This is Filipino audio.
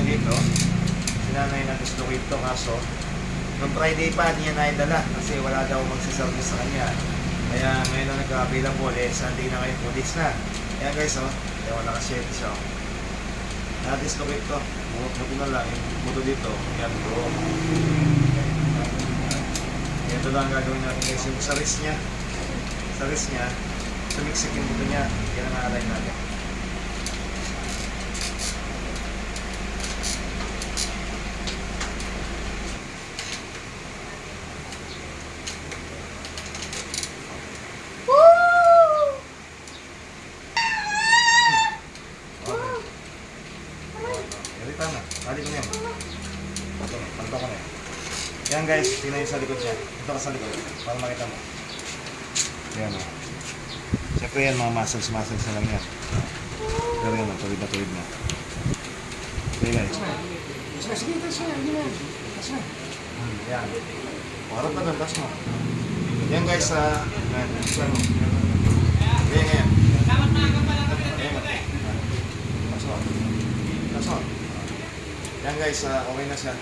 tayo dito. Sinanay na dislocate to, kaso noong Friday pa, hindi niya naidala kasi wala daw magsiservice sa kanya. Kaya ngayon na nagka-available, Sunday na ngayon, 2 days na. Kaya guys, kaya wala ka-share siya. Na-dislocate to. Buti na lang, yung buto dito, yan bro. Ito lang ang gagawin natin guys, yung sa wrist niya. Sa wrist niya, sumiksik yung buto niya. Yan ang align natin. Tama, balik mo yan. Palito ko na yan. Yan guys, tingnan yung sa likod niya. Ito ka sa likod, para makita mo. Yan o. Siyempre yan, mga muscles na lang yan. Pero yan, tuwid na. Okay guys. Sige, tas na. Yan. Parang pa doon, tas mo. Yan guys, yan. Yan. Tas mo. Yan guys, okay na siya.